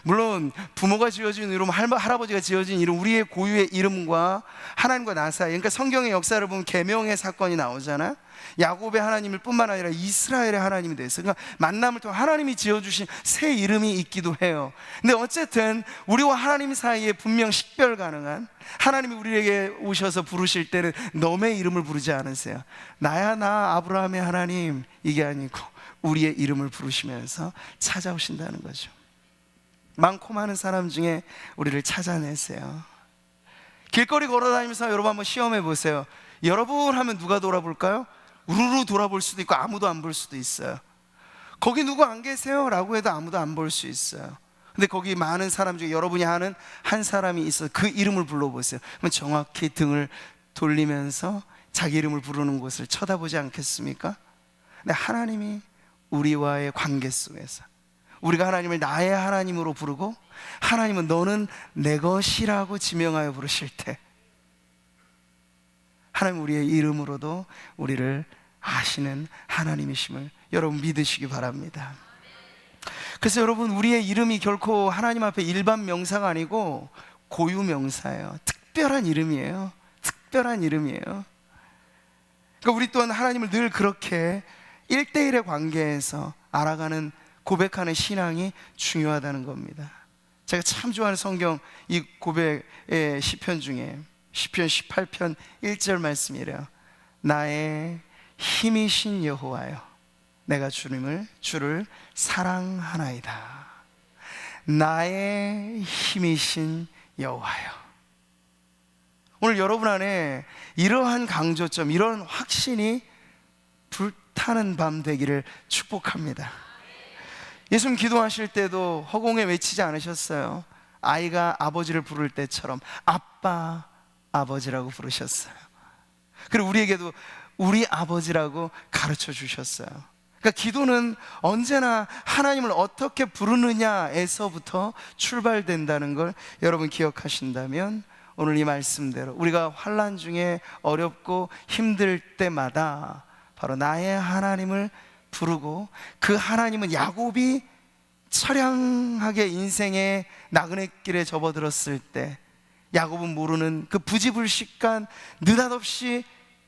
물론 부모가 지어준 이름, 할아버지가 지어진 이름, 우리의 고유의 이름과 하나님과 나 사이, 그러니까 성경의 역사를 보면 계명의 사건이 나오잖아요. 야곱의 하나님일 뿐만 아니라 이스라엘의 하나님이 됐어요. 그러니까 만남을 통해 하나님이 지어주신 새 이름이 있기도 해요. 근데 어쨌든 우리와 하나님 사이에 분명 식별 가능한, 하나님이 우리에게 오셔서 부르실 때는 너의 이름을 부르지 않으세요. 나야 나 아브라함의 하나님, 이게 아니고 우리의 이름을 부르시면서 찾아오신다는 거죠. 많고 많은 사람 중에 우리를 찾아내세요. 길거리 걸어다니면서 여러분 한번 시험해 보세요. 여러분 하면 누가 돌아볼까요? 우르르 돌아볼 수도 있고 아무도 안 볼 수도 있어요. 거기 누구 안 계세요? 라고 해도 아무도 안 볼 수 있어요. 근데 거기 많은 사람 중에 여러분이 아는 한 사람이 있어요. 그 이름을 불러보세요. 그럼 정확히 등을 돌리면서 자기 이름을 부르는 곳을 쳐다보지 않겠습니까? 근데 하나님이 우리와의 관계 속에서 우리가 하나님을 나의 하나님으로 부르고 하나님은 너는 내 것이라고 지명하여 부르실 때 하나님 우리의 이름으로도 우리를 아시는 하나님이심을 여러분 믿으시기 바랍니다. 그래서 여러분, 우리의 이름이 결코 하나님 앞에 일반 명사가 아니고 고유 명사예요. 특별한 이름이에요. 특별한 이름이에요. 그러니까 우리 또한 하나님을 늘 그렇게 1대1의 관계에서 알아가는, 고백하는 신앙이 중요하다는 겁니다. 제가 참 좋아하는 성경 이 고백의 시편 중에 시편 18편 1절 말씀이래요. 나의 힘이신 여호와여, 내가 주를 사랑하나이다. 나의 힘이신 여호와여. 오늘 여러분 안에 이러한 강조점, 이런 확신이 불타는 밤 되기를 축복합니다. 예수님 기도하실 때도 허공에 외치지 않으셨어요. 아이가 아버지를 부를 때처럼 아빠, 아버지라고 부르셨어요. 그리고 우리에게도 우리 아버지라고 가르쳐 주셨어요. 그러니까 기도는 언제나 하나님을 어떻게 부르느냐에서부터 출발된다는 걸 여러분 기억하신다면, 오늘 이 말씀대로 우리가 환난 중에 어렵고 힘들 때마다 바로 나의 하나님을 부르고, 그 하나님은 야곱이 처량하게 인생의 나그네길에 접어들었을 때 야곱은 모르는 그 부지불식간 느닷없이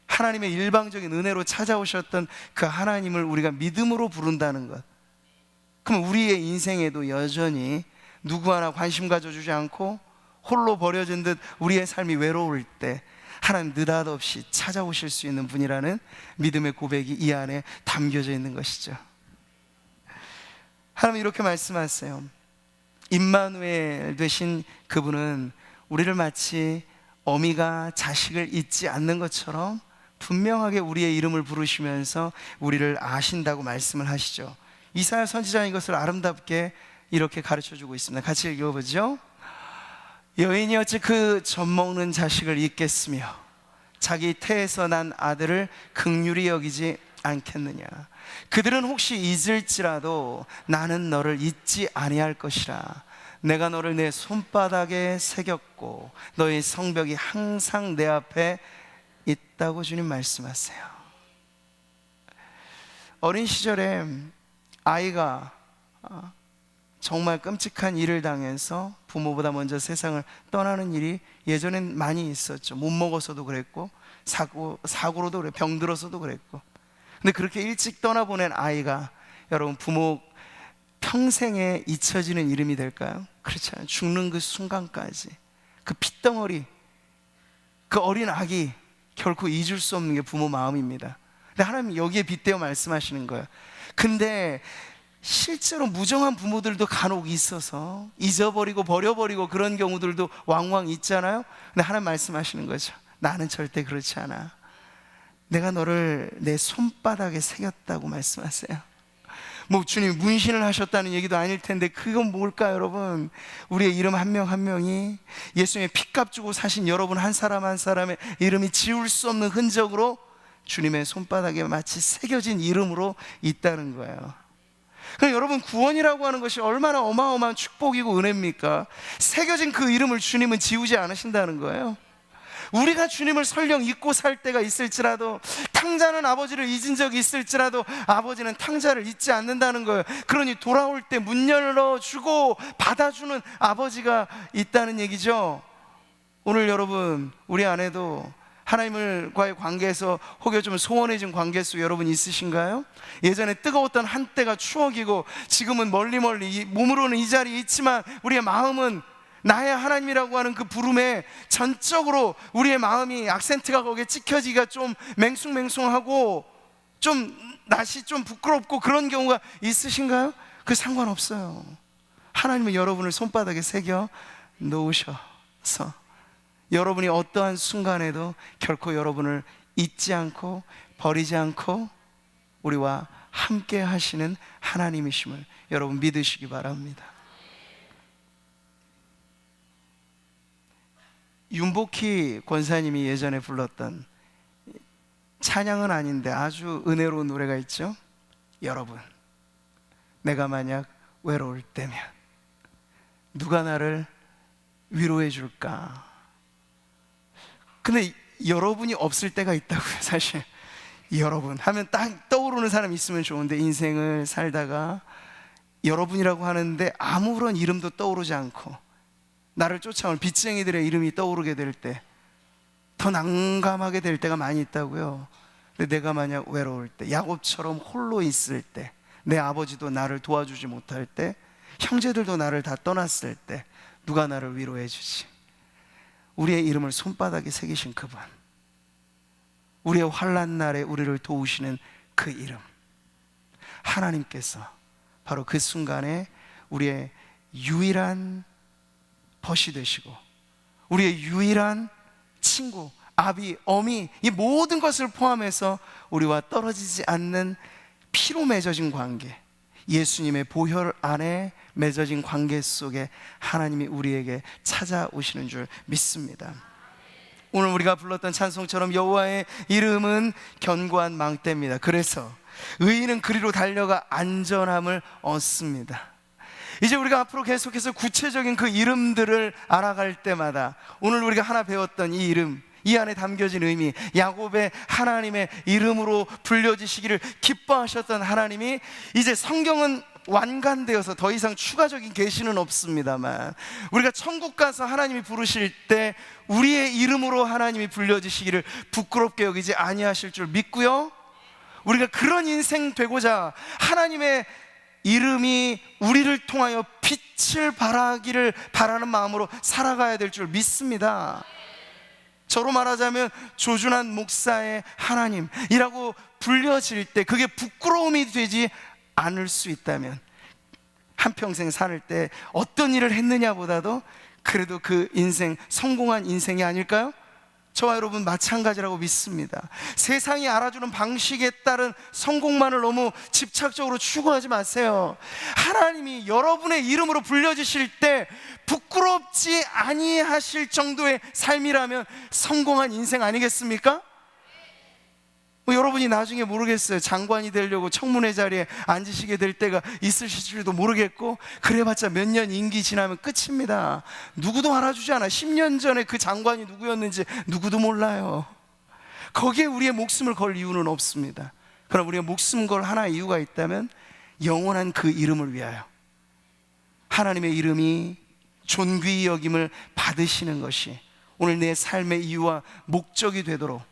하나님의 일방적인 은혜로 찾아오셨던 그 하나님을 우리가 믿음으로 부른다는 것, 그럼 우리의 인생에도 여전히 누구 하나 관심 가져주지 않고 홀로 버려진 듯 우리의 삶이 외로울 때 하나님 느닷없이 찾아오실 수 있는 분이라는 믿음의 고백이 이 안에 담겨져 있는 것이죠. 하나님 이렇게 말씀하세요. 임마누엘 되신 그분은 우리를 마치 어미가 자식을 잊지 않는 것처럼 분명하게 우리의 이름을 부르시면서 우리를 아신다고 말씀을 하시죠. 이사야 선지자는 이것을 아름답게 이렇게 가르쳐주고 있습니다. 같이 읽어보죠. 여인이 어찌 그 젖먹는 자식을 잊겠으며 자기 태에서 난 아들을 긍휼히 여기지 않겠느냐. 그들은 혹시 잊을지라도 나는 너를 잊지 아니할 것이라. 내가 너를 내 손바닥에 새겼고 너의 성벽이 항상 내 앞에 있다고 주님 말씀하세요. 어린 시절에 아이가 정말 끔찍한 일을 당해서 부모보다 먼저 세상을 떠나는 일이 예전엔 많이 있었죠. 못 먹어서도 그랬고 사고로도 그랬고 병들어서도 그랬고. 근데 그렇게 일찍 떠나보낸 아이가 여러분 부모 평생에 잊혀지는 이름이 될까요? 그렇지 않아요. 죽는 그 순간까지 그 핏덩어리, 그 어린 아기 결코 잊을 수 없는 게 부모 마음입니다. 근데 하나님 여기에 빗대어 말씀하시는 거예요. 근데 실제로 무정한 부모들도 간혹 있어서 잊어버리고 버려버리고 그런 경우들도 왕왕 있잖아요. 근데 하나님 말씀하시는 거죠. 나는 절대 그렇지 않아. 내가 너를 내 손바닥에 새겼다고 말씀하세요. 뭐 주님 문신을 하셨다는 얘기도 아닐 텐데 그건 뭘까요? 여러분, 우리의 이름 한 명 한 명이 예수님의 피값 주고 사신 여러분 한 사람 한 사람의 이름이 지울 수 없는 흔적으로 주님의 손바닥에 마치 새겨진 이름으로 있다는 거예요. 그럼 여러분, 구원이라고 하는 것이 얼마나 어마어마한 축복이고 은혜입니까? 새겨진 그 이름을 주님은 지우지 않으신다는 거예요. 우리가 주님을 설령 잊고 살 때가 있을지라도, 탕자는 아버지를 잊은 적이 있을지라도 아버지는 탕자를 잊지 않는다는 거예요. 그러니 돌아올 때 문 열어주고 받아주는 아버지가 있다는 얘기죠. 오늘 여러분, 우리 안에도 하나님과의 관계에서 혹여 좀 소원해진 관계 속 여러분 있으신가요? 예전에 뜨거웠던 한때가 추억이고 지금은 멀리 몸으로는 이 자리에 있지만 우리의 마음은 나의 하나님이라고 하는 그 부름에 전적으로 우리의 마음이 악센트가 거기에 찍혀지기가 좀 맹숭맹숭하고 좀 낯이 좀 부끄럽고 그런 경우가 있으신가요? 그 상관없어요. 하나님은 여러분을 손바닥에 새겨 놓으셔서 여러분이 어떠한 순간에도 결코 여러분을 잊지 않고 버리지 않고 우리와 함께 하시는 하나님이심을 여러분 믿으시기 바랍니다. 윤복희 권사님이 예전에 불렀던 찬양은 아닌데 아주 은혜로운 노래가 있죠. 여러분, 내가 만약 외로울 때면 누가 나를 위로해 줄까? 근데 여러분이 없을 때가 있다고요. 사실 여러분 하면 딱 떠오르는 사람 있으면 좋은데, 인생을 살다가 여러분이라고 하는데 아무런 이름도 떠오르지 않고 나를 쫓아온 빚쟁이들의 이름이 떠오르게 될 때 더 난감하게 될 때가 많이 있다고요. 근데 내가 만약 외로울 때, 야곱처럼 홀로 있을 때, 내 아버지도 나를 도와주지 못할 때, 형제들도 나를 다 떠났을 때 누가 나를 위로해 주지? 우리의 이름을 손바닥에 새기신 그분, 우리의 환난 날에 우리를 도우시는 그 이름, 하나님께서 바로 그 순간에 우리의 유일한 벗이 되시고 우리의 유일한 친구, 아비, 어미, 이 모든 것을 포함해서 우리와 떨어지지 않는 피로 맺어진 관계, 예수님의 보혈 안에 맺어진 관계 속에 하나님이 우리에게 찾아오시는 줄 믿습니다. 오늘 우리가 불렀던 찬송처럼 여호와의 이름은 견고한 망대입니다. 그래서 의인은 그리로 달려가 안전함을 얻습니다. 이제 우리가 앞으로 계속해서 구체적인 그 이름들을 알아갈 때마다 오늘 우리가 하나 배웠던 이 이름, 이 안에 담겨진 의미, 야곱의 하나님의 이름으로 불려지시기를 기뻐하셨던 하나님이 이제 성경은 완간되어서 더 이상 추가적인 계시는 없습니다만 우리가 천국 가서 하나님이 부르실 때 우리의 이름으로 하나님이 불려지시기를 부끄럽게 여기지 아니하실 줄 믿고요, 우리가 그런 인생 되고자 하나님의 이름이 우리를 통하여 빛을 발하기를 바라는 마음으로 살아가야 될 줄 믿습니다. 저로 말하자면 조준한 목사의 하나님이라고 불려질 때 그게 부끄러움이 되지 않을 수 있다면 한평생 살 때 어떤 일을 했느냐보다도 그래도 그 인생 성공한 인생이 아닐까요? 저와 여러분 마찬가지라고 믿습니다. 세상이 알아주는 방식에 따른 성공만을 너무 집착적으로 추구하지 마세요. 하나님이 여러분의 이름으로 불려주실 때 부끄럽지 아니하실 정도의 삶이라면 성공한 인생 아니겠습니까? 여러분이 나중에 모르겠어요. 장관이 되려고 청문회 자리에 앉으시게 될 때가 있으실지도 모르겠고 그래봤자 몇 년 임기 지나면 끝입니다. 누구도 알아주지 않아. 10년 전에 그 장관이 누구였는지 누구도 몰라요. 거기에 우리의 목숨을 걸 이유는 없습니다. 그럼 우리가 목숨 걸 하나의 이유가 있다면 영원한 그 이름을 위하여 하나님의 이름이 존귀히 여김을 받으시는 것이 오늘 내 삶의 이유와 목적이 되도록,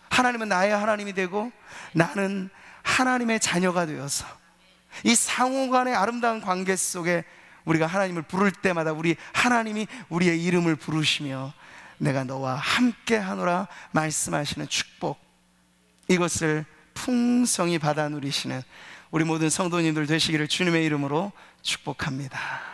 하나님은 나의 하나님이 되고 나는 하나님의 자녀가 되어서 이 상호간의 아름다운 관계 속에 우리가 하나님을 부를 때마다 우리 하나님이 우리의 이름을 부르시며 내가 너와 함께 하노라 말씀하시는 축복, 이것을 풍성히 받아 누리시는 우리 모든 성도님들 되시기를 주님의 이름으로 축복합니다.